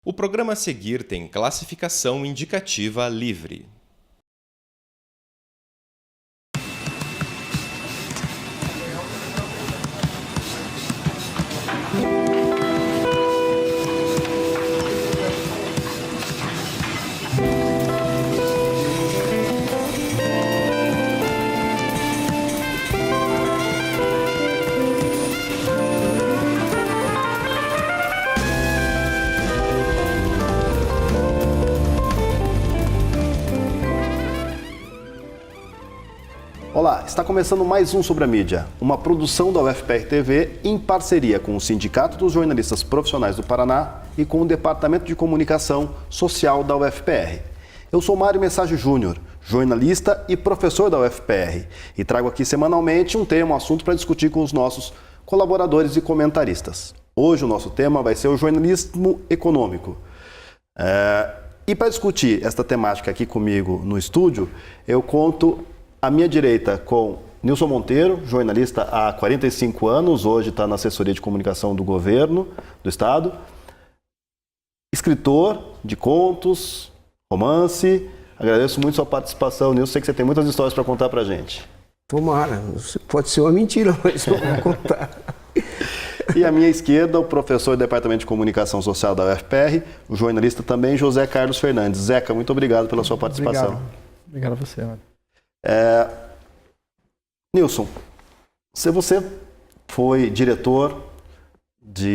O programa a seguir tem classificação indicativa livre. Olá, está começando mais um Sobre a Mídia, uma produção da UFPR TV em parceria com o Sindicato dos Jornalistas Profissionais do Paraná e com o Departamento de Comunicação Social da UFPR. Eu sou Mário Message Júnior, jornalista e professor da UFPR, e trago aqui semanalmente um tema, um assunto para discutir com os nossos colaboradores e comentaristas. Hoje o nosso tema vai ser o jornalismo econômico. E para discutir esta temática aqui comigo no estúdio, eu conto à minha direita com Nilson Monteiro, jornalista há 45 anos, hoje está na assessoria de comunicação do governo do estado, escritor de contos, romance. Agradeço muito sua participação, Nilson, sei que você tem muitas histórias para contar para a gente. Tomara, pode ser uma mentira, mas eu vou contar. E à minha esquerda, o professor do Departamento de Comunicação Social da UFPR, o jornalista também, José Carlos Fernandes. Zeca, muito obrigado pela sua participação. Obrigado a você, mano. Nilson, você foi diretor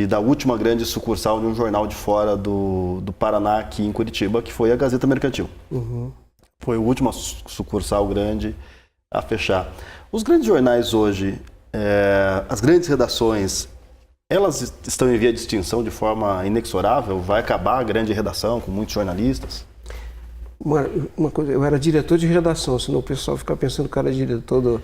da última grande sucursal de um jornal de fora do Paraná, aqui em Curitiba, que foi a Gazeta Mercantil. Uhum. Foi a última sucursal grande a fechar. Os grandes jornais hoje, as grandes redações, elas estão em via de extinção de forma inexorável? Vai acabar a grande redação com muitos jornalistas? Uma coisa, eu era diretor de redação, senão o pessoal fica pensando que eu era diretor do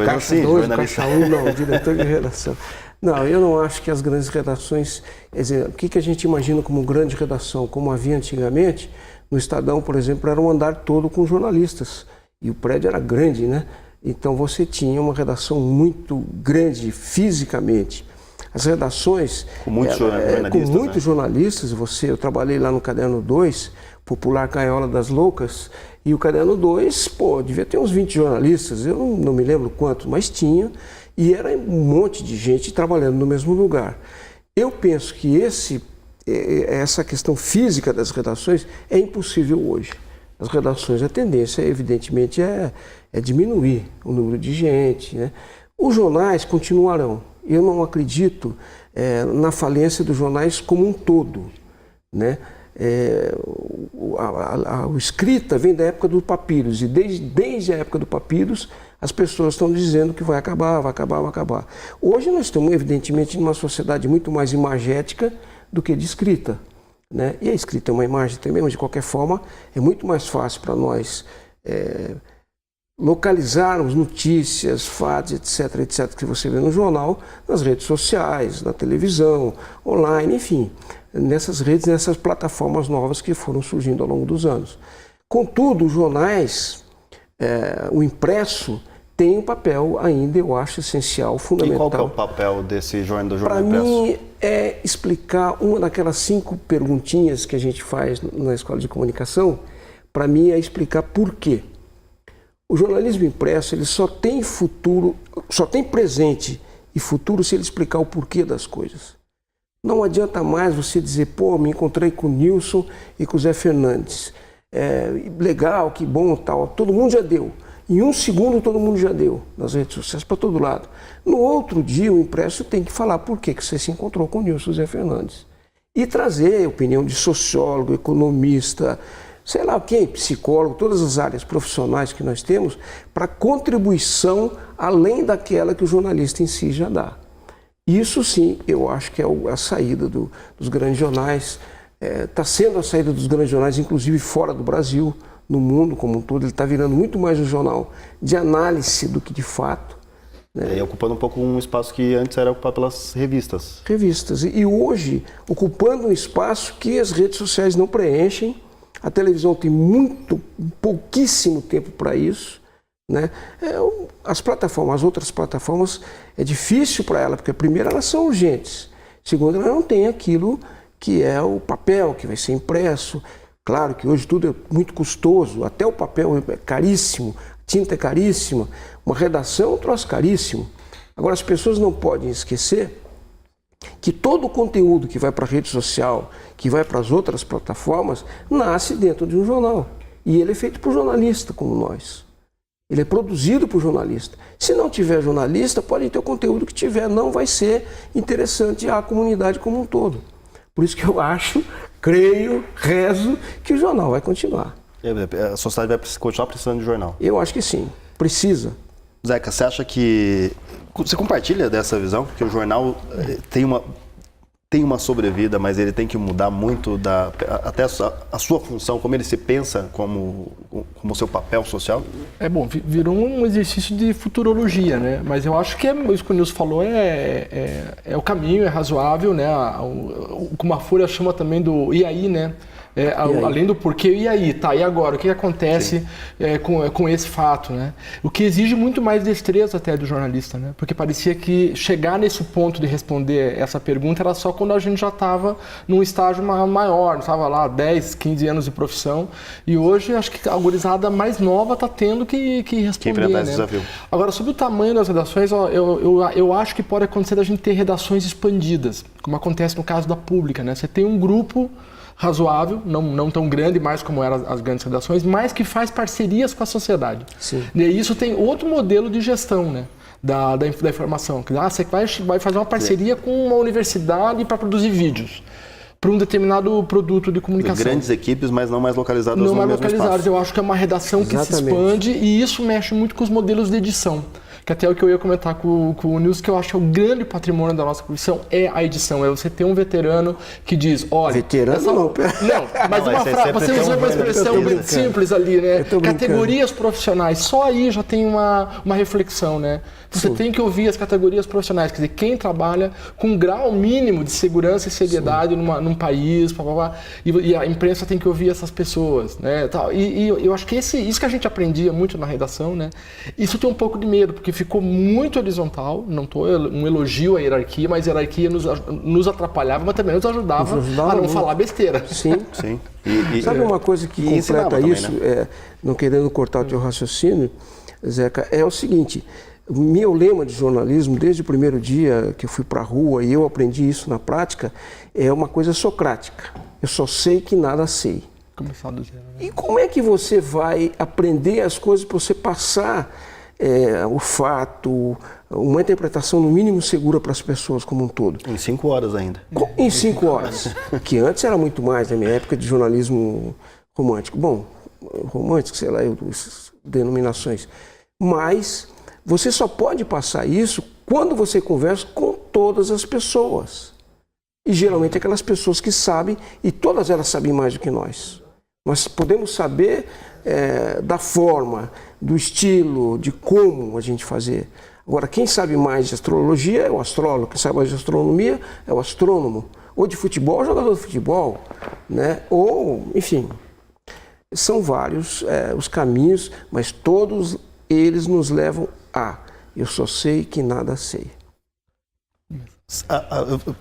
Caixa 2, jornalista. Caixa 1, não, diretor de redação. Não, eu não acho que as grandes redações, quer dizer, o que a gente imagina como grande redação, como havia antigamente, no Estadão, por exemplo, era um andar todo com jornalistas, e o prédio era grande, né? Então você tinha uma redação muito grande fisicamente. As redações, com muitos jornalistas, eu trabalhei lá no Caderno 2, popular Caiola das Loucas, e o Caderno 2, devia ter uns 20 jornalistas, eu não me lembro quanto, mas tinha, e era um monte de gente trabalhando no mesmo lugar. Eu penso que essa questão física das redações é impossível hoje. As redações, a tendência, evidentemente, é diminuir o número de gente, né? Os jornais continuarão. Eu não acredito na falência dos jornais como um todo, né? A escrita vem da época do Papiros, e desde a época do Papiros as pessoas estão dizendo que vai acabar, vai acabar, vai acabar. Hoje nós estamos, evidentemente, numa sociedade muito mais imagética do que de escrita, né? E a escrita é uma imagem também, mas de qualquer forma é muito mais fácil para nós localizarmos notícias, fatos, etc, que você vê no jornal, nas redes sociais, na televisão, online, enfim, nessas redes, nessas plataformas novas que foram surgindo ao longo dos anos. Contudo, os jornais, o impresso, tem um papel ainda, eu acho, essencial, fundamental. E qual que é o papel desse do jornal impresso? Para mim, é explicar uma daquelas 5 perguntinhas que a gente faz na escola de comunicação, para mim é explicar por quê. O jornalismo impresso, ele só tem futuro, só tem presente e futuro se ele explicar o porquê das coisas. Não adianta mais você dizer, me encontrei com o Nilson e com o Zé Fernandes. Legal, que bom, tal. Todo mundo já deu. Em 1 segundo todo mundo já deu, nas redes sociais, para todo lado. No outro dia, o impresso tem que falar por que você se encontrou com o Nilson e o Zé Fernandes. E trazer a opinião de sociólogo, economista, sei lá quem, psicólogo, todas as áreas profissionais que nós temos, para contribuição além daquela que o jornalista em si já dá. Isso sim, eu acho que é a saída dos grandes jornais, está sendo a saída dos grandes jornais, inclusive fora do Brasil, no mundo como um todo. Ele está virando muito mais um jornal de análise do que de fato, né? E ocupando um pouco um espaço que antes era ocupado pelas revistas. E hoje, ocupando um espaço que as redes sociais não preenchem. A televisão tem pouquíssimo tempo para isso, né? As outras plataformas, é difícil para ela, porque primeiro elas são urgentes, segundo, ela não tem aquilo que é o papel que vai ser impresso. Claro que hoje tudo é muito custoso, até o papel é caríssimo, tinta é caríssima, uma redação é um troço caríssimo. Agora, as pessoas não podem esquecer que todo o conteúdo que vai para a rede social, que vai para as outras plataformas, nasce dentro de um jornal. E ele é feito por jornalista, como nós. Ele é produzido por jornalista. Se não tiver jornalista, pode ter o conteúdo que tiver, não vai ser interessante à comunidade como um todo. Por isso que eu acho, creio, rezo que o jornal vai continuar. A sociedade vai continuar precisando de jornal? Eu acho que sim, precisa. Zeca, você acha que... Você compartilha dessa visão? Que o jornal tem uma sobrevida, mas ele tem que mudar muito até a sua função, como ele se pensa como seu papel social? Virou um exercício de futurologia, né? Mas eu acho que isso que o Nilson falou é o caminho, é razoável, né? Como a Folha chama também do e aí, né? Além do porquê, e aí, tá, e agora? O que acontece com esse fato, né? O que exige muito mais destreza até do jornalista, né? Porque parecia que chegar nesse ponto de responder essa pergunta era só quando a gente já estava num estágio maior, estava lá 10, 15 anos de profissão, e hoje acho que a gurizada mais nova está tendo que responder, enfrentar esse desafio. Agora, sobre o tamanho das redações, eu acho que pode acontecer a gente ter redações expandidas, como acontece no caso da Pública, né? Você tem um grupo razoável, não tão grande mais como eram as grandes redações, mas que faz parcerias com a sociedade. Sim. E isso tem outro modelo de gestão, né, da informação. Você vai fazer uma parceria com uma universidade para produzir vídeos para um determinado produto de comunicação. Grandes equipes, mas não mais localizadas no mesmo espaço. Não mais localizadas. Eu acho que é uma redação que se expande e isso mexe muito com os modelos de edição. Que até o que eu ia comentar com o Nilson, que eu acho que é o grande patrimônio da nossa profissão é a edição. É você ter um veterano que diz, olha... Veterano mas uma frase, você usou uma expressão muito simples ali, né? Categorias profissionais, só aí já tem uma reflexão, né? Você tem que ouvir as categorias profissionais, quer dizer, quem trabalha com um grau mínimo de segurança e seriedade num país, e a imprensa tem que ouvir essas pessoas, né? E eu acho que isso que a gente aprendia muito na redação, né? Isso tem um pouco de medo, porque ficou muito horizontal, não estou um elogio à hierarquia, mas a hierarquia nos atrapalhava, mas também nos ajudava a não falar besteira. Sim. Sim. Sabe uma coisa que completa isso, também, né? Não querendo cortar o teu raciocínio, Zeca, é o seguinte... O meu lema de jornalismo, desde o primeiro dia que eu fui para a rua e eu aprendi isso na prática, é uma coisa socrática. Eu só sei que nada sei. Começar do zero, né? E como é que você vai aprender as coisas para você passar o fato, uma interpretação no mínimo segura para as pessoas como um todo? Em 5 horas ainda. Em 5 horas. Que antes era muito mais, na minha época de jornalismo romântico. Bom, romântico, sei lá, as denominações. Mas... você só pode passar isso quando você conversa com todas as pessoas. E geralmente aquelas pessoas que sabem, e todas elas sabem mais do que nós. Nós podemos saber da forma, do estilo, de como a gente fazer. Agora, quem sabe mais de astrologia é o astrólogo, quem sabe mais de astronomia é o astrônomo. Ou de futebol, é o jogador de futebol, né? Ou, enfim, são vários os caminhos, mas todos eles nos levam eu só sei que nada sei.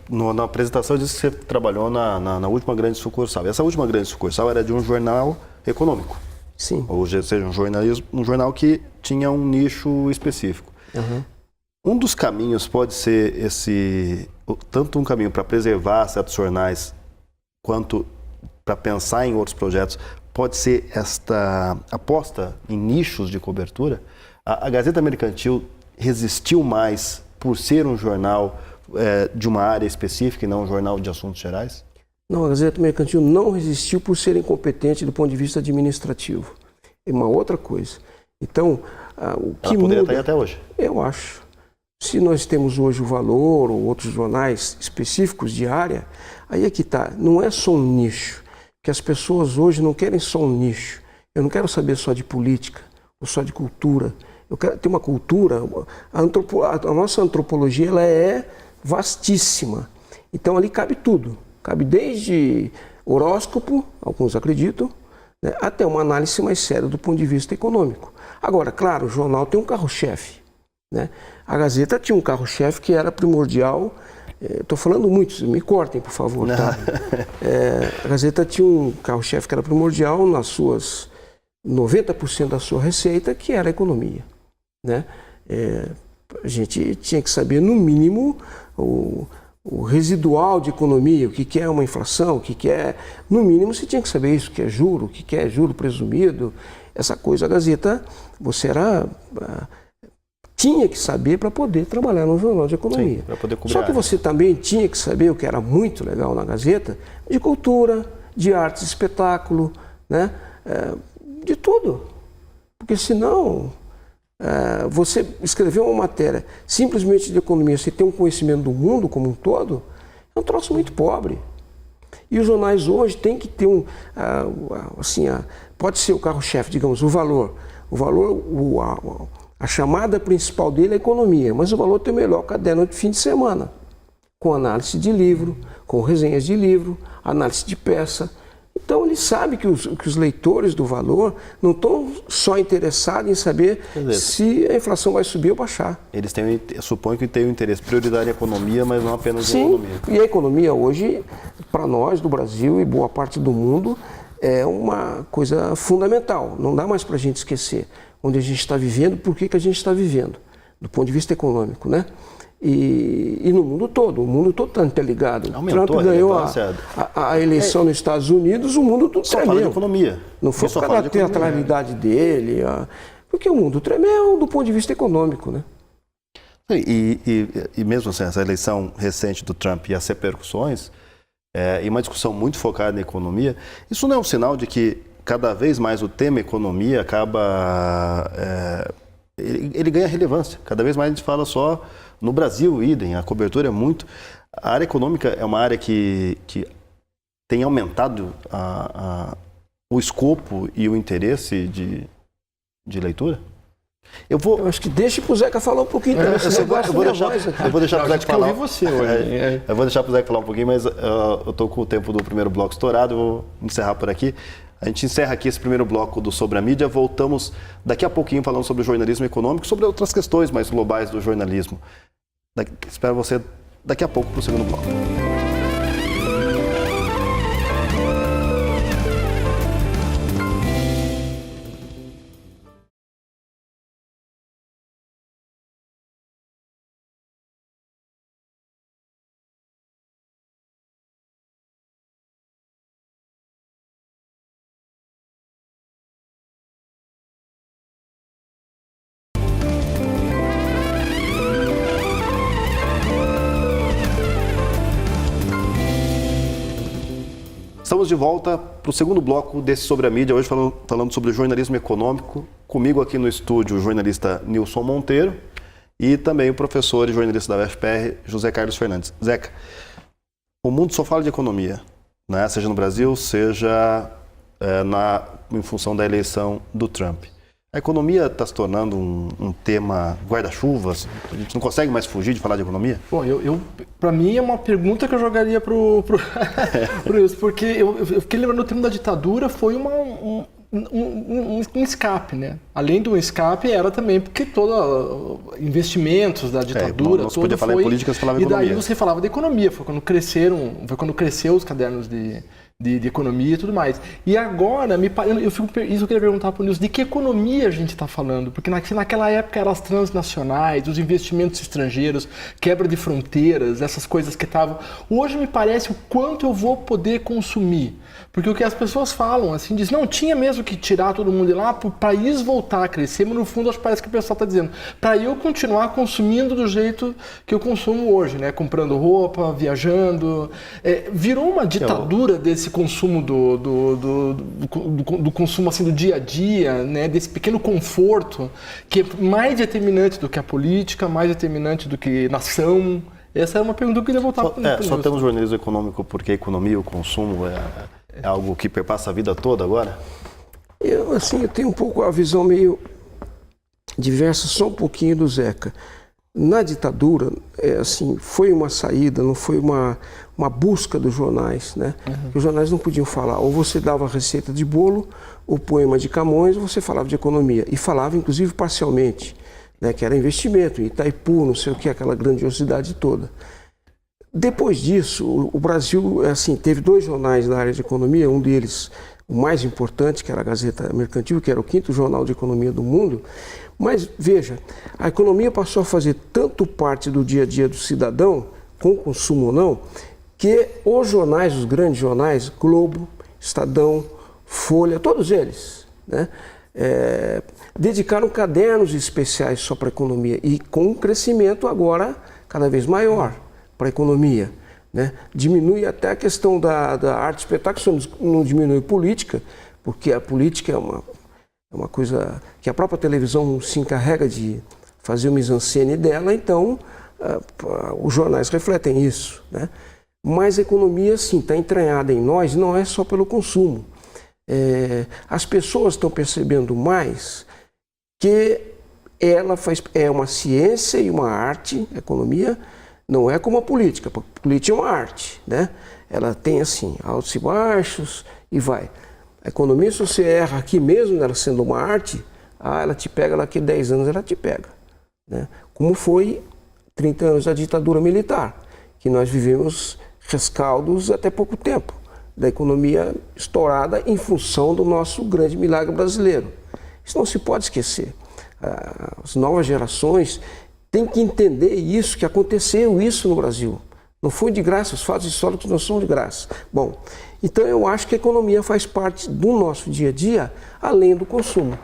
Na apresentação disse que você trabalhou na última grande sucursal. Essa última grande sucursal era de um jornal econômico. Sim. Ou seja, um jornal que tinha um nicho específico. Uhum. Um dos caminhos pode ser tanto um caminho para preservar certos jornais, quanto para pensar em outros projetos, pode ser esta aposta em nichos de cobertura. A Gazeta Mercantil resistiu mais por ser um jornal de uma área específica e não um jornal de assuntos gerais? Não, a Gazeta Mercantil não resistiu por ser incompetente do ponto de vista administrativo. É uma outra coisa. Então, o que ela poderia muda, estar aí até hoje? Eu acho. Se nós temos hoje o Valor ou outros jornais específicos de área, aí é que está. Não é só um nicho. Porque as pessoas hoje não querem só um nicho. Eu não quero saber só de política ou só de cultura. Eu quero ter uma cultura. A nossa antropologia ela é vastíssima. Então ali cabe tudo. Cabe desde horóscopo, alguns acreditam, né, até uma análise mais séria do ponto de vista econômico. Agora, claro, o jornal tem um carro-chefe, né? A Gazeta tinha um carro-chefe que era primordial Estou falando muito, me cortem, por favor. Tá? A Gazeta tinha um carro-chefe que era primordial nas suas 90% da sua receita, que era a economia. Né? A gente tinha que saber, no mínimo, o residual de economia, o que é uma inflação, o que é... No mínimo, você tinha que saber isso, o que é juro, o que é juro presumido, essa coisa. A Gazeta, você tinha que saber para poder trabalhar no jornal de economia. Sim, para poder cobrir. Só que você também tinha que saber, o que era muito legal na Gazeta, de cultura, de artes, espetáculo, né? De tudo. Porque senão... você escrever uma matéria simplesmente de economia, você tem um conhecimento do mundo como um todo, é um troço muito pobre. E os jornais hoje têm que ter pode ser o carro-chefe, digamos, o valor. A chamada principal dele é a economia, mas o valor tem o melhor caderno de fim de semana, com análise de livro, com resenhas de livro, análise de peça. Então ele sabe que os leitores do Valor não estão só interessados em saber se a inflação vai subir ou baixar. Eles têm, suponho que têm um interesse prioritário em economia, mas não apenas Sim, em economia. E a economia hoje, para nós do Brasil e boa parte do mundo, é uma coisa fundamental. Não dá mais para a gente esquecer onde a gente está vivendo, por que a gente está vivendo, do ponto de vista econômico, né? E no mundo todo, o mundo todo está interligado. Aumentou Trump ganhou a eleição nos Estados Unidos, o mundo todo tremeu. Só fala de economia. Não foi por causa da teatralidade dele, porque o mundo tremeu do ponto de vista econômico, né? E mesmo assim, essa eleição recente do Trump e as repercussões, e uma discussão muito focada na economia, isso não é um sinal de que cada vez mais o tema economia acaba... ele ganha relevância. Cada vez mais a gente fala só... No Brasil, idem, a cobertura é muito... A área econômica é uma área que tem aumentado o escopo e o interesse de leitura? Eu acho que deixa pro Zeca falar um pouquinho. Eu vou deixar pro Zeca falar. Eu você hoje. Eu vou deixar pro Zeca falar um pouquinho, mas eu estou com o tempo do primeiro bloco estourado, eu vou encerrar por aqui. A gente encerra aqui esse primeiro bloco do Sobre a Mídia. Voltamos daqui a pouquinho falando sobre o jornalismo econômico, sobre outras questões mais globais do jornalismo. Espero você daqui a pouco para o segundo bloco. Estamos de volta para o segundo bloco desse Sobre a Mídia, hoje falando sobre o jornalismo econômico. Comigo aqui no estúdio o jornalista Nilson Monteiro e também o professor e jornalista da UFPR, José Carlos Fernandes. Zeca, o mundo só fala de economia, né? Seja no Brasil, seja em função da eleição do Trump. A economia está se tornando um tema guarda-chuvas? A gente não consegue mais fugir de falar de economia? Bom, para mim é uma pergunta que eu jogaria pro Wilson, porque eu fiquei lembrando do tempo da ditadura, foi um escape, né? Além do escape, era também porque todo investimentos da ditadura, não se podia falar em política, você falava em economia. E daí você falava de economia, foi quando cresceu os cadernos de economia e tudo mais. E agora, isso eu queria perguntar para o Nilson, de que economia a gente está falando? Porque naquela época eram as transnacionais, os investimentos estrangeiros, quebra de fronteiras, essas coisas que estavam... Hoje me parece o quanto eu vou poder consumir. Porque o que as pessoas falam, assim, diz, não, tinha mesmo que tirar todo mundo de lá para o país voltar a crescer, mas no fundo acho que parece que o pessoal está dizendo, para eu continuar consumindo do jeito que eu consumo hoje, né? Comprando roupa, viajando. Virou uma ditadura desse consumo do consumo assim do dia a dia, né? Desse pequeno conforto que é mais determinante do que a política, mais determinante do que nação. Essa é uma pergunta que eu queria voltar para Só temos jornalismo econômico porque a economia, o consumo é algo que perpassa a vida toda agora? Eu tenho um pouco a visão meio diversa, só um pouquinho do Zeca. Na ditadura, foi uma saída, não foi uma busca dos jornais, né? Uhum. Os jornais não podiam falar, ou você dava a receita de bolo, o poema de Camões, ou você falava de economia. E falava, inclusive, parcialmente, né? Que era investimento, Itaipu, não sei o que, aquela grandiosidade toda. Depois disso, o Brasil assim, teve 2 jornais na área de economia, um deles, o mais importante, que era a Gazeta Mercantil, que era o 5º jornal de economia do mundo. Mas, veja, a economia passou a fazer tanto parte do dia a dia do cidadão, com consumo ou não, que os jornais, os grandes jornais, Globo, Estadão, Folha, todos eles, né, dedicaram cadernos especiais só para a economia e com um crescimento agora cada vez maior para a economia, né? Diminui até a questão da arte espetáculo, não diminui política, porque a política é uma coisa que a própria televisão se encarrega de fazer o mise-en-scène dela, então os jornais refletem isso, né? Mas a economia, sim, está entranhada em nós, não é só pelo consumo. As pessoas estão percebendo mais que ela é uma ciência e uma arte, a economia não é como a política é uma arte, né? Ela tem assim, altos e baixos e vai. A economia, se você erra aqui mesmo, ela sendo uma arte, ela te pega daqui a 10 anos, ela te pega, né? Como foi 30 anos da ditadura militar, que nós vivemos rescaldos até pouco tempo, da economia estourada em função do nosso grande milagre brasileiro. Isso não se pode esquecer. As novas gerações têm que entender isso, que aconteceu isso no Brasil. Não foi de graça, os fatos históricos não são de graça. Bom, então eu acho que a economia faz parte do nosso dia a dia, além do consumo.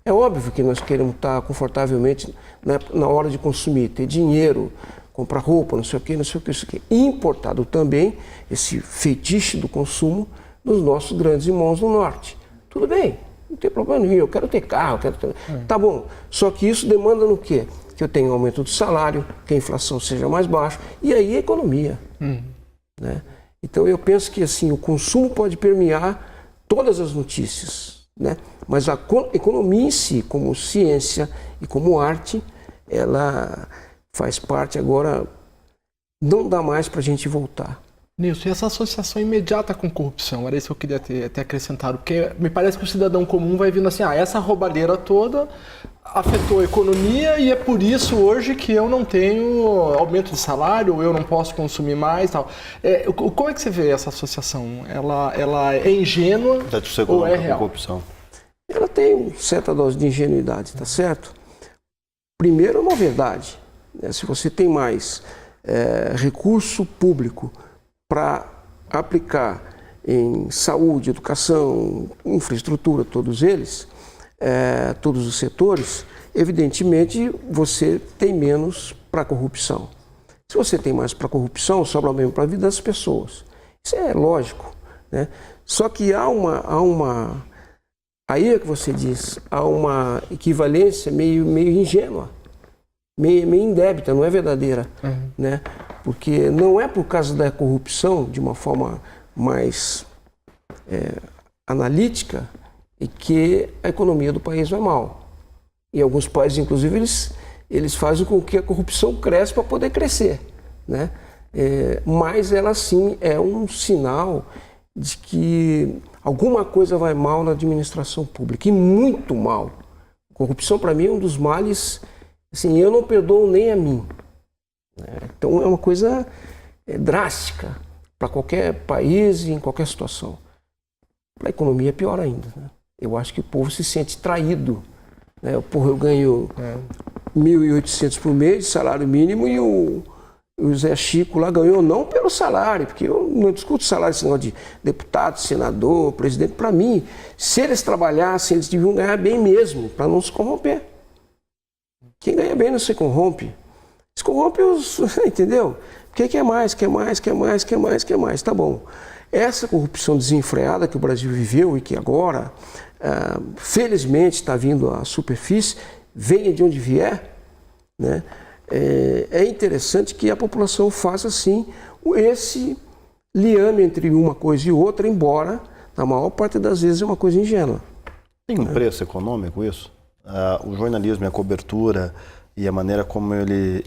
É óbvio que nós queremos estar confortavelmente, né, na hora de consumir, ter dinheiro, comprar roupa, não sei o que, não sei o que, isso aqui. Importado também esse fetiche do consumo dos nossos grandes irmãos do Norte. Tudo bem, não tem problema nenhum, eu quero ter carro, Tá bom, só que isso demanda no quê? Que eu tenha um aumento do salário, que a inflação seja mais baixa, e aí a economia. Né? Então eu penso que assim, o consumo pode permear todas as notícias, né? Mas a economia em si, como ciência e como arte, ela faz parte agora, não dá mais para a gente voltar. Nilson, e essa associação imediata com corrupção? Era isso que eu queria ter acrescentado, porque me parece que o cidadão comum vai vindo assim, essa roubalheira toda afetou a economia e é por isso hoje que eu não tenho aumento de salário, ou eu não posso consumir mais e tal. Como é que você vê essa associação? Ela é ingênua ou é real? Corrupção. Ela tem certa dose de ingenuidade, tá certo? Primeiro, é uma verdade. Se você tem mais recurso público para aplicar em saúde, educação, infraestrutura, todos eles, todos os setores, evidentemente você tem menos para corrupção. Se você tem mais para corrupção, sobra mesmo para a vida das pessoas. Isso é lógico, né? Só que aí é que você diz, há uma equivalência meio ingênua, meio indébita, não é verdadeira, né? Porque não é por causa da corrupção, de uma forma mais analítica, e que a economia do país vai mal. Em alguns países, inclusive, eles fazem com que a corrupção cresça para poder crescer, né? Mas ela, sim, é um sinal de que alguma coisa vai mal na administração pública, e muito mal. Corrupção, para mim, é um dos males, assim, eu não perdoo nem a mim. Então, é uma coisa drástica para qualquer país e em qualquer situação. Para a economia é pior ainda, né? Eu acho que o povo se sente traído, né? Eu ganho 1.800 por mês de salário mínimo e o Zé Chico lá ganhou não pelo salário, porque eu não discuto salário, esse negócio de deputado, senador, presidente. Para mim, se eles trabalhassem, eles deviam ganhar bem mesmo, para não se corromper. Quem ganha bem não se corrompe. Se corrompe os... entendeu? Porque quer mais, tá bom. Essa corrupção desenfreada que o Brasil viveu e que agora, felizmente, está vindo à superfície, venha de onde vier, né? É interessante que a população faça, assim, esse liame entre uma coisa e outra, embora, na maior parte das vezes, é uma coisa ingênua. Tem um preço econômico isso? O jornalismo e a cobertura e a maneira como ele...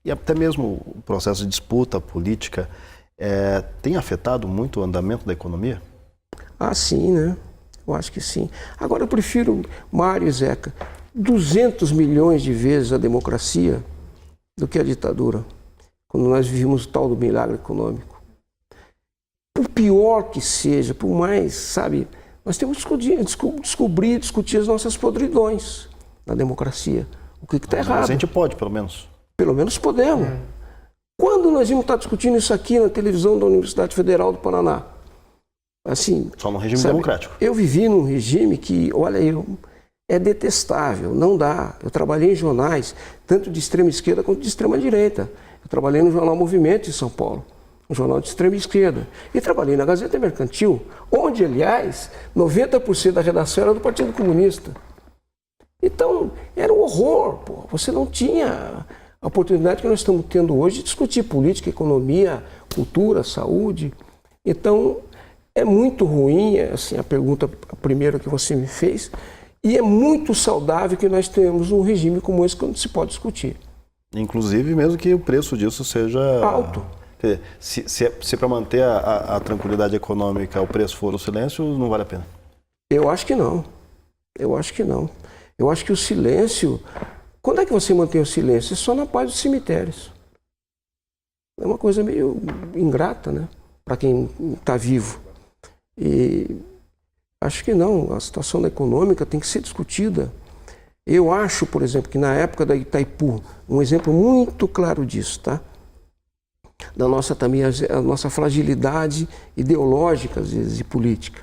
e até mesmo o processo de disputa política tem afetado muito o andamento da economia? Sim, né? Eu acho que sim. Agora, eu prefiro, Mário e Zeca, 200 milhões de vezes a democracia do que a ditadura. quando nós vivíamos o tal do milagre econômico. Por pior que seja, por mais, sabe, nós temos que descobrir, discutir as nossas podridões na democracia. O que está errado. Mas a gente pode, pelo menos. Pelo menos podemos. Quando nós íamos estar discutindo isso aqui na televisão da Universidade Federal do Paraná? Assim, só num regime democrático. Eu vivi num regime que, olha, é detestável, não dá. Eu trabalhei em jornais, tanto de extrema esquerda quanto de extrema direita. Eu trabalhei no jornal Movimento em São Paulo, um jornal de extrema esquerda. E trabalhei na Gazeta Mercantil, onde, aliás, 90% da redação era do Partido Comunista. Então, era um horror, pô. Você não tinha a oportunidade que nós estamos tendo hoje de discutir política, economia, cultura, saúde. Então, é muito ruim, assim, a pergunta primeira que você me fez, e é muito saudável que nós tenhamos um regime como esse quando se pode discutir. Inclusive, mesmo que o preço disso seja alto. Quer dizer, se para manter a tranquilidade econômica o preço for o silêncio, não vale a pena? Eu acho que não. Eu acho que não. Eu acho que o silêncio... Quando é que você mantém o silêncio? É só na paz dos cemitérios. É uma coisa meio ingrata, né? Para quem está vivo. E acho que não. A situação econômica tem que ser discutida. Eu acho, por exemplo, que na época da Itaipu, um exemplo muito claro disso, tá? Da nossa também, a nossa fragilidade ideológica, às vezes, e política.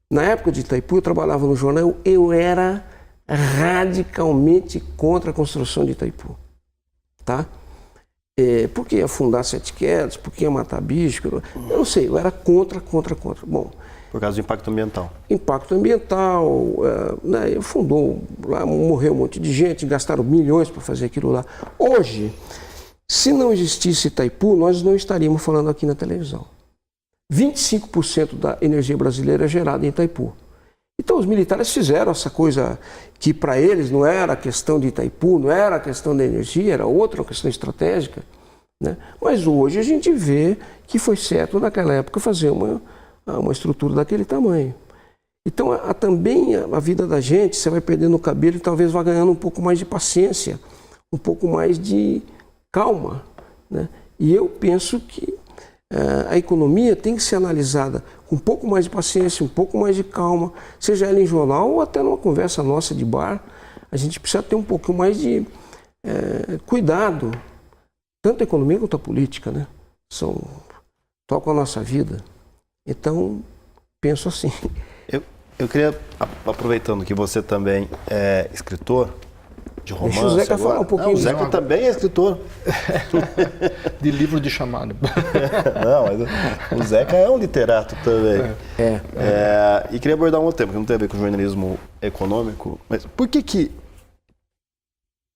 Na época de Itaipu, eu trabalhava no jornal, eu era radicalmente contra a construção de Itaipu, tá? Por que ia afundar 7 quedas, por que ia matar bicho, eu não sei, eu era contra. Bom, por causa do impacto ambiental. Impacto ambiental, né, afundou, lá morreu um monte de gente, gastaram milhões para fazer aquilo lá. Hoje, se não existisse Itaipu, nós não estaríamos falando aqui na televisão. 25% da energia brasileira é gerada em Itaipu. Então os militares fizeram essa coisa que para eles não era a questão de Itaipu, não era a questão da energia, era outra questão estratégica, né? Mas hoje a gente vê que foi certo naquela época fazer uma estrutura daquele tamanho. Então também a vida da gente, você vai perdendo o cabelo e talvez vá ganhando um pouco mais de paciência, um pouco mais de calma, né? E eu penso que a economia tem que ser analisada com um pouco mais de paciência, um pouco mais de calma, seja ela em jornal ou até numa conversa nossa de bar. A gente precisa ter um pouco mais de cuidado, tanto a economia quanto a política, né? Tocam a nossa vida. Então, penso assim. Eu queria, aproveitando que você também é escritor de romance... Deixa o Zeca falar um pouquinho. O Zeca também é escritor. De livro de chamado. Não, mas o Zeca é um literato também. E queria abordar um outro tema, que não tem a ver com jornalismo econômico, mas por que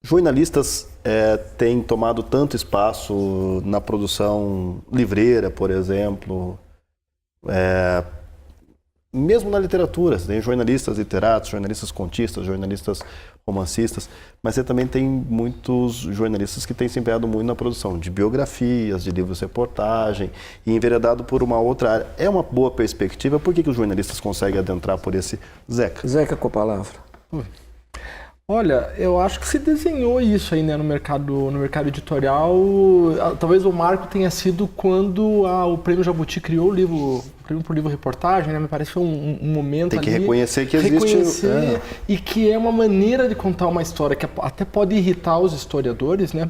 jornalistas têm tomado tanto espaço na produção livreira, por exemplo, mesmo na literatura? Você tem jornalistas literatos, jornalistas contistas, jornalistas romancistas, mas você também tem muitos jornalistas que têm se empenhado muito na produção de biografias, de livros-reportagem e enveredado por uma outra área. É uma boa perspectiva? Por que os jornalistas conseguem adentrar por esse Zeca? Zeca com a palavra. Olha, eu acho que se desenhou isso aí, né, no mercado editorial. Talvez o marco tenha sido quando o Prêmio Jabuti criou o prêmio por livro-reportagem, né? Me parece que foi um momento ali... Tem que reconhecer que existe... E que é uma maneira de contar uma história que até pode irritar os historiadores, né?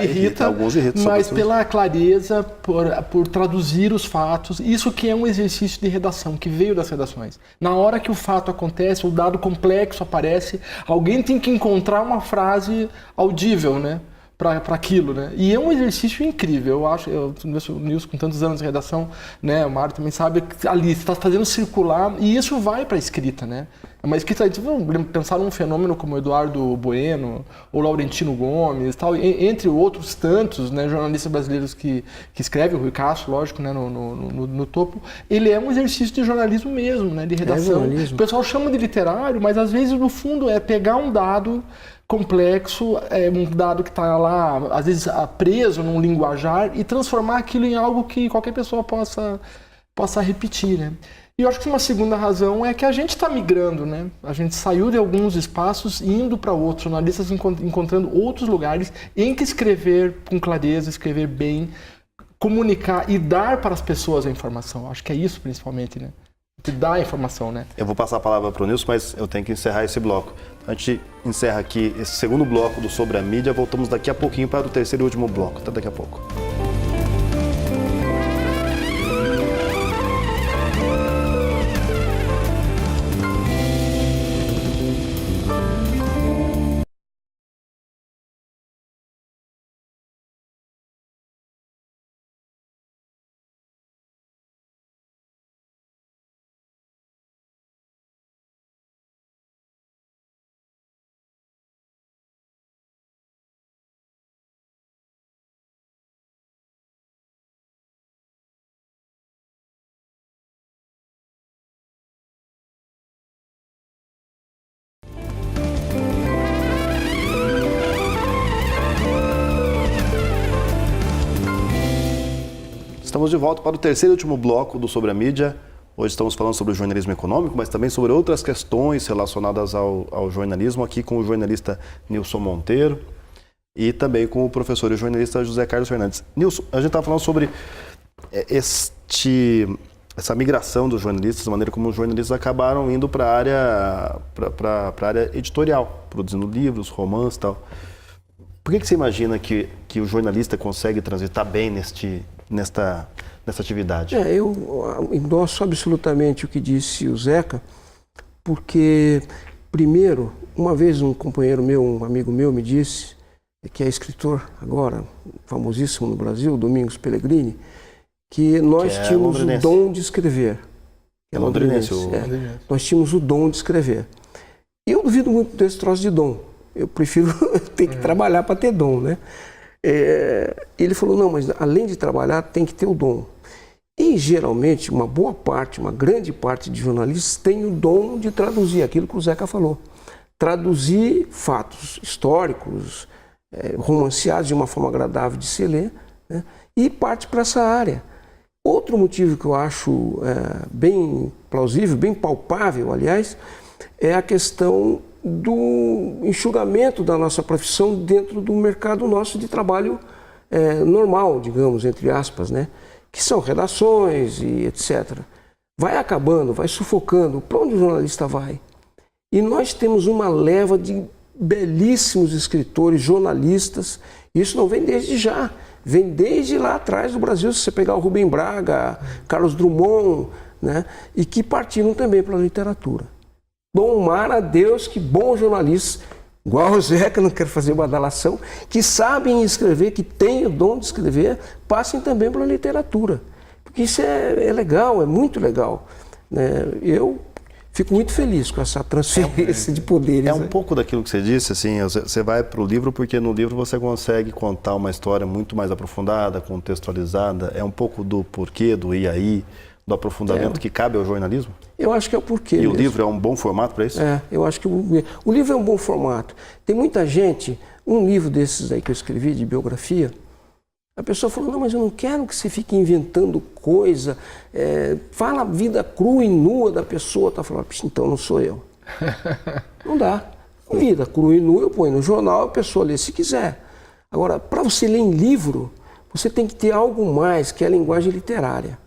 Irrita. Alguns irritam. Mas pela clareza, por traduzir os fatos. Isso que é um exercício de redação, que veio das redações. Na hora que o fato acontece, o dado complexo aparece, alguém tem que encontrar uma frase audível, né? Para aquilo, né? E é um exercício incrível, eu acho. O Nilson, com tantos anos de redação, né? O Mário também sabe que ali você está fazendo circular e isso vai para a escrita, né? É uma escrita, vamos pensar num fenômeno como Eduardo Bueno ou Laurentino Gomes, tal, entre outros tantos, né? Jornalistas brasileiros que escrevem, o Rui Castro, lógico, né? No topo. Ele é um exercício de jornalismo mesmo, né? De redação. O pessoal chama de literário, mas às vezes no fundo é pegar um dado complexo, um dado que está lá, às vezes preso num linguajar, e transformar aquilo em algo que qualquer pessoa possa repetir, né? E eu acho que uma segunda razão é que a gente está migrando, né? A gente saiu de alguns espaços e indo para outros, jornalistas encontrando outros lugares em que escrever com clareza, escrever bem, comunicar e dar para as pessoas a informação. Acho que é isso principalmente, né? De dar a informação, né? Eu vou passar a palavra para o Nilson, mas eu tenho que encerrar esse bloco. A gente encerra aqui esse segundo bloco do Sobre a Mídia. Voltamos daqui a pouquinho para o terceiro e último bloco. Até daqui a pouco. Estamos de volta para o terceiro e último bloco do Sobre a Mídia. Hoje estamos falando sobre o jornalismo econômico, mas também sobre outras questões relacionadas ao jornalismo, aqui com o jornalista Nilson Monteiro e também com o professor e jornalista José Carlos Fernandes. Nilson, a gente estava falando sobre essa migração dos jornalistas, a maneira como os jornalistas acabaram indo para a área editorial, produzindo livros, romances e tal. Por que você imagina que o jornalista consegue transitar bem nessa atividade? Eu endosso absolutamente o que disse o Zeca, porque, primeiro, uma vez um companheiro meu, um amigo meu me disse, que é escritor agora, famosíssimo no Brasil, Domingos Pellegrini, que nós tínhamos o dom de escrever. É londrinense. Nós tínhamos o dom de escrever. E eu duvido muito desse troço de dom. Eu prefiro ter que trabalhar para ter dom, né? Ele falou, não, mas além de trabalhar, tem que ter o dom. E, geralmente, uma boa parte, uma grande parte de jornalistas tem o dom de traduzir aquilo que o Zeca falou. Traduzir fatos históricos, romanceados de uma forma agradável de se ler, né? E parte para essa área. Outro motivo que eu acho bem plausível, bem palpável, aliás, é a questão do enxugamento da nossa profissão dentro do mercado nosso de trabalho normal, digamos, entre aspas, né? Que são redações e etc. Vai acabando, vai sufocando. Para onde o jornalista vai? E nós temos uma leva de belíssimos escritores, jornalistas. Isso não vem desde já, vem desde lá atrás do Brasil. Se você pegar o Rubem Braga, Carlos Drummond, né? E que partiram também para a literatura. Tomara a Deus que bons jornalistas, igual o Zeca, não quero fazer badalação, que sabem escrever, que têm o dom de escrever, passem também para a literatura. Porque isso é legal, é muito legal, né? Eu fico muito feliz com essa transferência de poderes. É um pouco daquilo que você disse, assim, você vai para o livro porque no livro você consegue contar uma história muito mais aprofundada, contextualizada, é um pouco do porquê, do e aí, do aprofundamento que cabe ao jornalismo? Eu acho que é o porquê. E mesmo. O livro é um bom formato para isso? Eu acho que o livro é um bom formato. Tem muita gente, um livro desses aí que eu escrevi, de biografia, a pessoa falou, não, mas eu não quero que você fique inventando coisa, fala a vida crua e nua da pessoa. Tá falando, então não sou eu. Não dá. Vida crua e nua eu ponho no jornal, a pessoa lê se quiser. Agora, para você ler em livro, você tem que ter algo mais, que é a linguagem literária.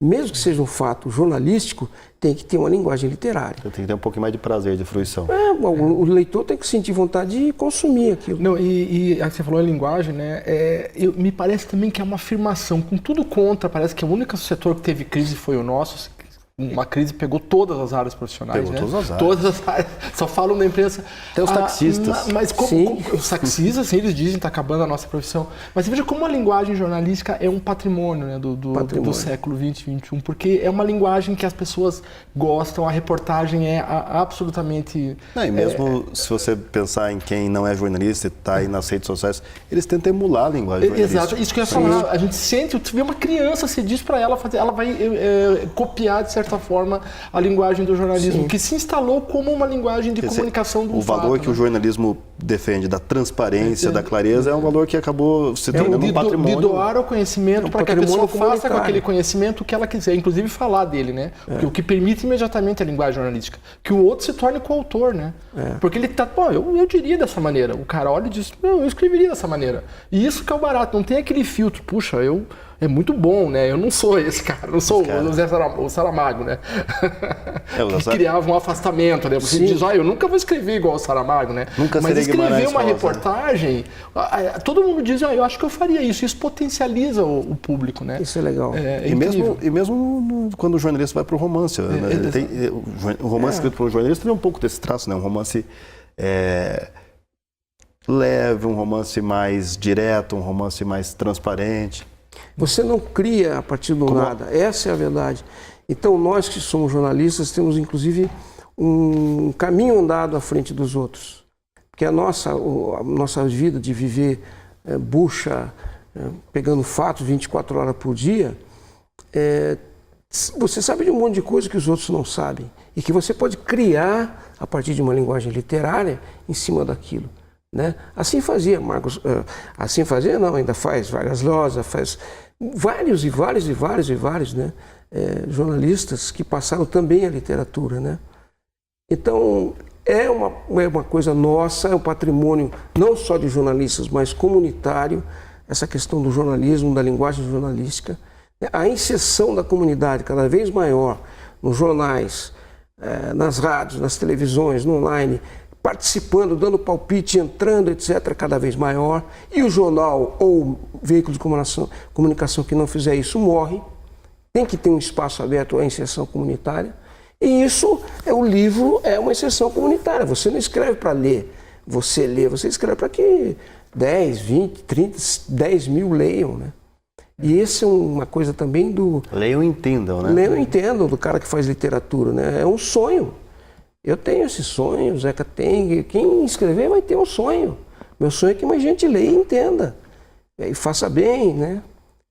Mesmo que seja um fato jornalístico, tem que ter uma linguagem literária. Tem que ter um pouquinho mais de prazer, de fruição. O leitor tem que sentir vontade de consumir aquilo. Não, e aí você falou em linguagem, né? Me parece também que é uma afirmação. Com tudo contra, parece que o único setor que teve crise foi o nosso. Uma crise pegou todas as áreas profissionais. Pegou, né? Todas as áreas. Todas as áreas. Só falam da imprensa. Até os taxistas. Mas como os taxistas, assim, eles dizem que está acabando a nossa profissão. Mas você veja como a linguagem jornalística é um patrimônio, né, do século XX, XXI. Porque é uma linguagem que as pessoas gostam, a reportagem é absolutamente... Não, e mesmo se você pensar em quem não é jornalista e está aí nas redes sociais, eles tentam emular a linguagem jornalística. Exato, isso que eu ia falar. A gente sente, você vê uma criança, você diz para ela, ela vai copiar de certa certa forma, a linguagem do jornalismo, que se instalou como uma linguagem de comunicação do fato. O valor que o jornalismo defende da transparência, da clareza, é um valor que acabou se tornando um patrimônio. De doar o conhecimento para que a pessoa faça com aquele conhecimento o que ela quiser, inclusive falar dele, né? O que permite imediatamente a linguagem jornalística. Que o outro se torne coautor, né? Porque ele tá, pô, eu diria dessa maneira. O cara olha e diz, eu escreveria dessa maneira. E isso que é o barato, não tem aquele filtro, puxa, é muito bom, né? Eu não sou esse cara, não sou o Saramago, né? Que criava um afastamento, né? Você diz, eu nunca vou escrever igual o Saramago, né? Mas escrever uma reportagem, todo mundo diz, eu acho que eu faria isso. Isso potencializa o público, né? Isso é legal. E mesmo quando o jornalista vai para o romance. O romance escrito pelo jornalista tem um pouco desse traço, né? Um romance leve, um romance mais direto, um romance mais transparente. Você não cria a partir do nada, essa é a verdade. Então nós que somos jornalistas temos inclusive um caminho andado à frente dos outros. Porque a nossa vida de viver bucha, pegando fatos 24 horas por dia, você sabe de um monte de coisa que os outros não sabem. E que você pode criar a partir de uma linguagem literária em cima daquilo. Né? Assim fazia Marcos, assim fazia não, ainda faz Vargas Llosa, faz vários né? Jornalistas que passaram também a literatura, né? Então é uma coisa nossa, é um patrimônio não só de jornalistas, mas comunitário, essa questão do jornalismo, da linguagem jornalística, a inserção da comunidade cada vez maior nos jornais, nas rádios, nas televisões, no online, participando, dando palpite, entrando, etc., cada vez maior. E o jornal ou veículo de comunicação que não fizer isso morre. Tem que ter um espaço aberto à inserção comunitária. E isso, o livro é uma inserção comunitária. Você não escreve para ler, você lê, você escreve para que 10, 20, 30, 10 mil leiam, né? E esse é uma coisa também do... Leiam e entendam, né? Leiam e entendam do cara que faz literatura, né? É um sonho. Eu tenho esse sonho, o Zeca tem, quem escrever vai ter um sonho. Meu sonho é que mais gente leia e entenda. E faça bem, né?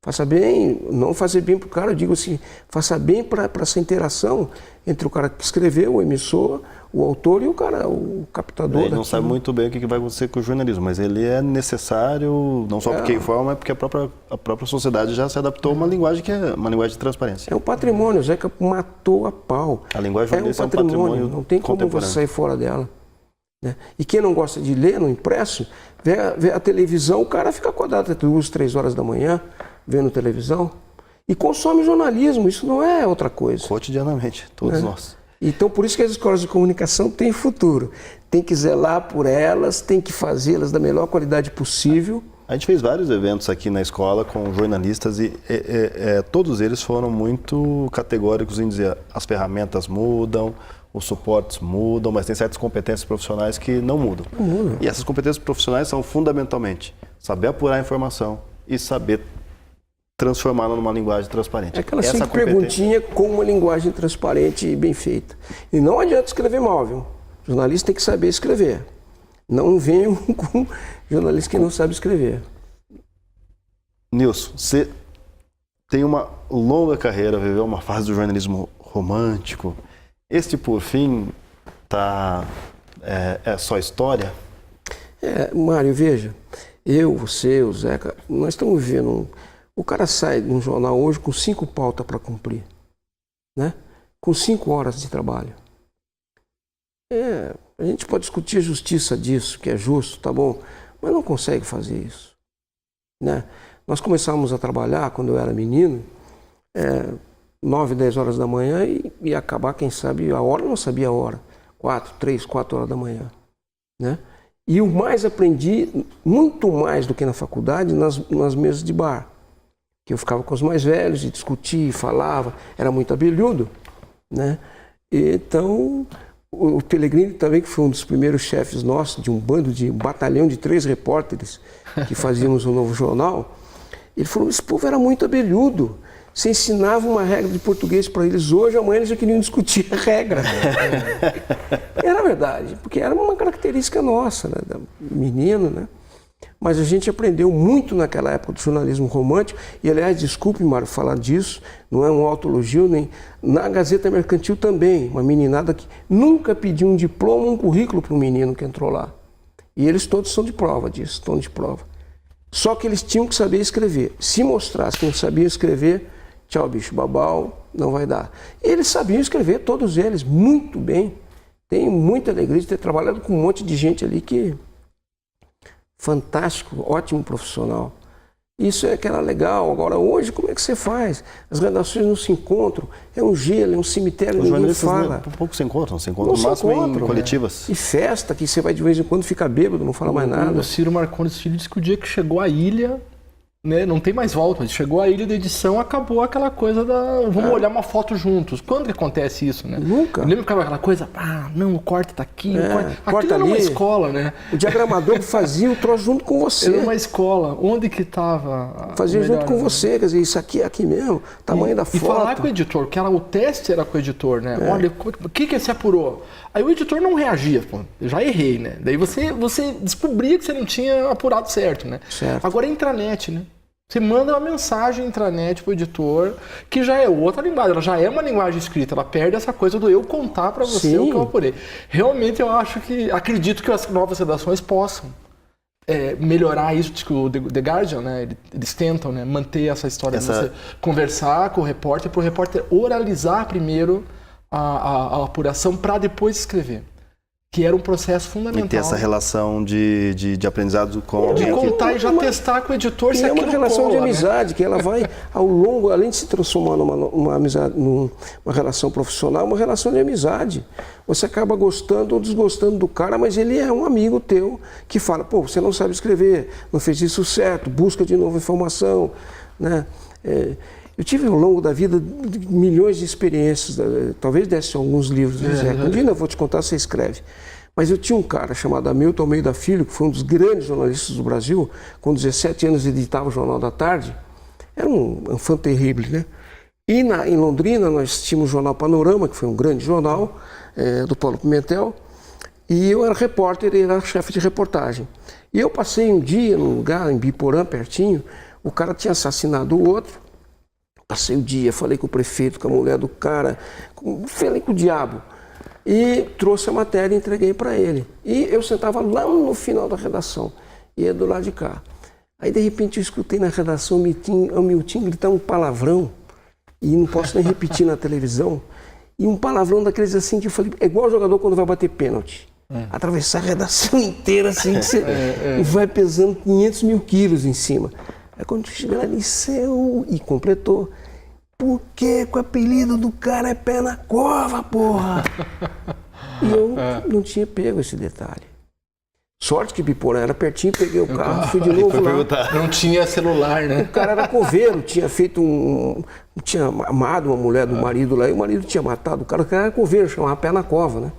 Faça bem, não fazer bem para o cara, eu digo assim, faça bem para essa interação entre o cara que escreveu, o emissor, o autor e o cara, o captador. Ele não sabe muito bem o que vai acontecer com o jornalismo, mas ele é necessário, não só porque informa, mas porque a própria sociedade já se adaptou a uma linguagem que é uma linguagem de transparência. É um patrimônio, o Zeca matou a pau. A linguagem jornalística é um patrimônio não tem como você sair fora dela. Né? E quem não gosta de ler no impresso, vê a televisão, o cara fica acordado até 2, 3 horas da manhã, vendo televisão, e consome jornalismo, isso não é outra coisa. Cotidianamente, todos nós. Então, por isso que as escolas de comunicação têm futuro. Tem que zelar por elas, tem que fazê-las da melhor qualidade possível. A gente fez vários eventos aqui na escola com jornalistas e todos eles foram muito categóricos em dizer as ferramentas mudam, os suportes mudam, mas tem certas competências profissionais que não mudam. Não mudam. E essas competências profissionais são fundamentalmente saber apurar a informação e saber transformá-la numa linguagem transparente. É aquela sempre perguntinha com uma linguagem transparente e bem feita. E não adianta escrever mal, viu? O jornalista tem que saber escrever. Não venham com jornalista que não sabe escrever. Nilson, você tem uma longa carreira, viveu uma fase do jornalismo romântico. Este, por fim, é só história? Mário, veja, você, o Zeca, nós estamos vivendo o cara sai de um jornal hoje com 5 pautas para cumprir, né? Com 5 horas de trabalho. A gente pode discutir a justiça disso, que é justo, tá bom, mas não consegue fazer isso, né? Nós começamos a trabalhar quando eu era menino, 9, 10 horas da manhã e acabar, quem sabe, a hora, não sabia a hora, 3, 4 horas da manhã, né? E o mais aprendi, muito mais do que na faculdade, nas mesas de bar. Que eu ficava com os mais velhos e discutia, falava, era muito abelhudo, né? Então, o Pellegrini também, que foi um dos primeiros chefes nossos, de um batalhão de 3 repórteres que fazíamos um novo jornal, ele falou, esse povo era muito abelhudo. Você ensinava uma regra de português para eles hoje, amanhã eles já queriam discutir a regra. Era verdade, porque era uma característica nossa, né, da menino, né? Mas a gente aprendeu muito naquela época do jornalismo romântico, e aliás, desculpe, Mário, falar disso, não é um autoelogio, nem na Gazeta Mercantil também, uma meninada que nunca pediu um diploma, um currículo para um menino que entrou lá. E eles todos são de prova disso, estão de prova. Só que eles tinham que saber escrever. Se mostrasse que não sabiam escrever, tchau bicho, babau, não vai dar. E eles sabiam escrever, todos eles, muito bem. Tenho muita alegria de ter trabalhado com um monte de gente ali que... fantástico, ótimo profissional. Isso é que era legal. Agora, hoje, como é que você faz? As redações não se encontram. É um gelo, é um cemitério, ninguém fala. Pouco se encontram no máximo em coletivas. E festa, que você vai de vez em quando, fica bêbado, não fala mais nada. O Ciro Marcondes Filho disse que o dia que chegou à ilha, né, não tem mais volta, mas chegou à ilha da edição, acabou aquela coisa da... vamos olhar uma foto juntos. Quando que acontece isso, né? Nunca. Eu lembro que ficava aquela coisa, não, o corte tá aqui, o corte... corta Aquilo era uma ali. escola, né? O diagramador fazia o troço junto com você. Era uma escola. Onde que tava... Fazia junto com você, quer dizer, isso aqui é aqui mesmo, tamanho da foto. E falar com o editor, que o teste era com o editor, né? Olha, o que você apurou? Aí o editor não reagia, pô, eu já errei, né? Daí você descobria que você não tinha apurado certo, né? Certo. Agora é intranet, né? Você manda uma mensagem intranet pro editor, que já é outra linguagem, ela já é uma linguagem escrita, ela perde essa coisa do eu contar para você o que eu apurei. Realmente eu acredito que as novas redações possam melhorar isso, que o The Guardian, né, eles tentam, né, manter essa história de você conversar com o repórter, para o repórter oralizar primeiro a apuração para depois escrever. Que era um processo fundamental. E ter essa relação de aprendizado com... De contar e já testar com o editor se aquilo é uma relação cola, de amizade, né? que ela vai, ao longo, além de se transformar numa amizade, numa relação profissional, uma relação de amizade. Você acaba gostando ou desgostando do cara, mas ele é um amigo teu que fala, pô, você não sabe escrever, não fez isso certo, busca de novo informação, né? Eu tive ao longo da vida milhões de experiências, talvez desse alguns livros, um dia eu vou te contar, você escreve. Mas eu tinha um cara chamado Hamilton Almeida Filho, que foi um dos grandes jornalistas do Brasil, com 17 anos editava o Jornal da Tarde, era um enfant terrible, né? E em Londrina nós tínhamos o Jornal Panorama, que foi um grande jornal, do Paulo Pimentel, e eu era repórter, ele era chefe de reportagem. E eu passei um dia num lugar, em Biporã, pertinho, o cara tinha assassinado o outro. Passei o dia, falei com o prefeito, com a mulher do cara, falei com o diabo. E trouxe a matéria e entreguei para ele. E eu sentava lá no final da redação, ia do lado de cá. Aí, de repente, eu escutei na redação o Milton gritar um palavrão, e não posso nem repetir na televisão, e um palavrão daqueles assim que eu falei, é igual o jogador quando vai bater pênalti. Atravessar a redação inteira assim, que você vai pesando 500 mil quilos em cima. Aí quando chega lá, Liceu, e completou. Por que o apelido do cara é Pé na Cova, porra? E eu não tinha pego esse detalhe. Sorte que Biporã era pertinho, peguei o carro, fui de novo lá. Não tinha celular, né? O cara era coveiro, tinha feito tinha amado uma mulher do marido lá, e o marido tinha matado o cara era coveiro, chamava Pé na Cova, né?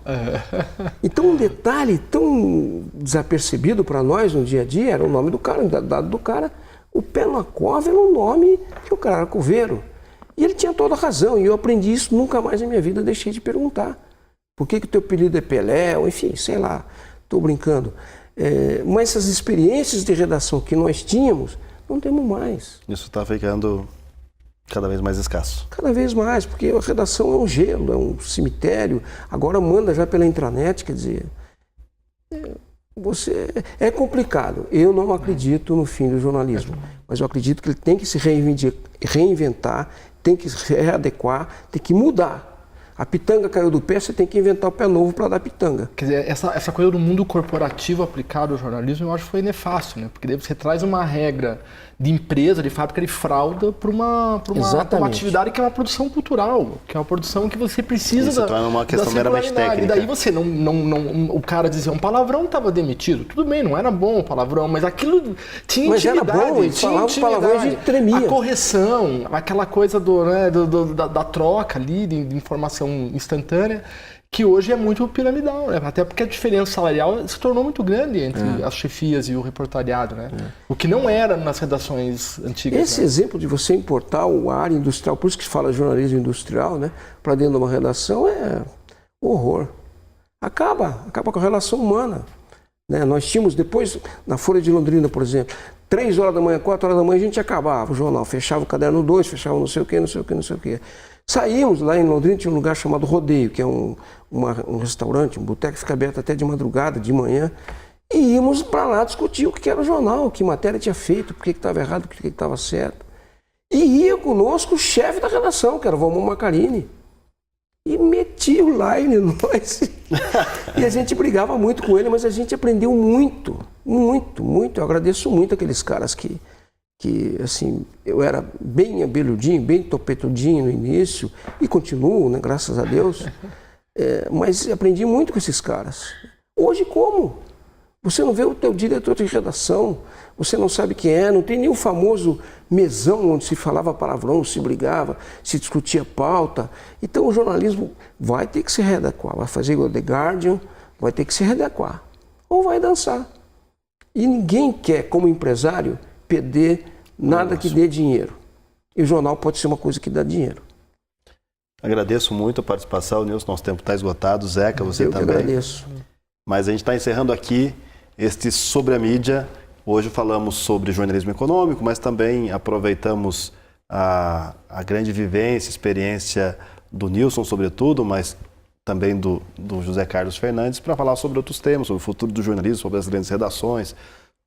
Então um detalhe tão desapercebido para nós no dia a dia era o nome do cara, o dado do cara. O Pé na Cova era um nome que o cara era coveiro. E ele tinha toda a razão, e eu aprendi isso nunca mais na minha vida, deixei de perguntar. Por que o teu apelido é Pelé? Ou, enfim, sei lá, estou brincando. Mas essas experiências de redação que nós tínhamos, não temos mais. Isso está ficando cada vez mais escasso. Cada vez mais, porque a redação é um gelo, é um cemitério. Agora manda já pela intranet, quer dizer... É complicado. Eu não acredito no fim do jornalismo, mas eu acredito que ele tem que se reinventar, tem que se readequar, tem que mudar. A pitanga caiu do pé, você tem que inventar o pé novo para dar pitanga. Quer dizer, essa coisa do mundo corporativo aplicado ao jornalismo, eu acho que foi nefasto, né? Porque daí você traz uma regra de empresa, de fábrica de fralda para uma atividade que é uma produção cultural, que é uma produção que você precisa Isso torna uma questão meramente técnica. E daí você o cara dizia um palavrão, estava demitido. Tudo bem, não era bom o palavrão, mas aquilo tinha intimidade. Era bom, tinha palavrão, a gente tremia. A correção, aquela coisa da troca ali de informação instantânea, que hoje é muito piramidal, né? Até porque a diferença salarial se tornou muito grande entre as chefias e o reportariado, né? O que não era nas redações antigas. Esse exemplo de você importar a área industrial, por isso que se fala jornalismo industrial, né, para dentro de uma redação é horror. Acaba com a relação humana. né? Nós tínhamos depois, na Folha de Londrina, por exemplo, 3 horas da manhã, 4 horas da manhã, a gente acabava o jornal, fechava o caderno 2, fechava não sei o quê, não sei o quê, não sei o quê. Saímos lá em Londrina, tinha um lugar chamado Rodeio, que é um restaurante, um boteco que fica aberto até de madrugada, de manhã, e íamos para lá discutir o que era o jornal, que matéria tinha feito, por que estava errado, por que estava certo. E ia conosco o chefe da redação, que era o Valmor Macarini. E metia o line em nós. E a gente brigava muito com ele, mas a gente aprendeu muito, muito, muito. Eu agradeço muito aqueles caras que assim, eu era bem abelhudinho, bem topetudinho no início, e continuo, né, graças a Deus. Mas aprendi muito com esses caras. Hoje como? Você não vê o teu diretor de redação, você não sabe quem é, não tem nem o famoso mesão onde se falava palavrão, se brigava, se discutia pauta. Então o jornalismo vai ter que se readequar, vai fazer igual The Guardian, vai ter que se readequar, ou vai dançar. E ninguém quer, como empresário, perder nada que dê dinheiro. E o jornal pode ser uma coisa que dá dinheiro. Agradeço muito a participação, Nilson, nosso tempo está esgotado. Zeca, você também. Eu agradeço. Mas a gente está encerrando aqui este Sobre a Mídia. Hoje falamos sobre jornalismo econômico, mas também aproveitamos a grande vivência, experiência do Nilson, sobretudo, mas também do José Carlos Fernandes, para falar sobre outros temas, sobre o futuro do jornalismo, sobre as grandes redações,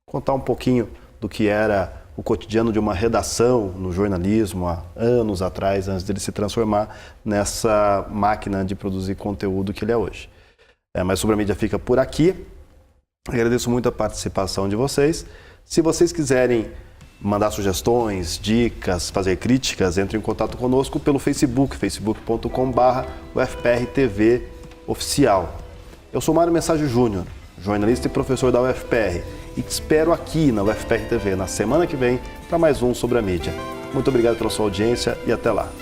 contar um pouquinho do que era o cotidiano de uma redação no jornalismo há anos atrás, antes dele se transformar nessa máquina de produzir conteúdo que ele é hoje. Mas Sobre a Mídia fica por aqui. Agradeço muito a participação de vocês. Se vocês quiserem mandar sugestões, dicas, fazer críticas, entre em contato conosco pelo Facebook, facebook.com/UFPR-TV oficial. Eu sou Mário Mensagem Júnior, jornalista e professor da UFPR, e te espero aqui na UFPR TV na semana que vem para mais um Sobre a Mídia. Muito obrigado pela sua audiência e até lá.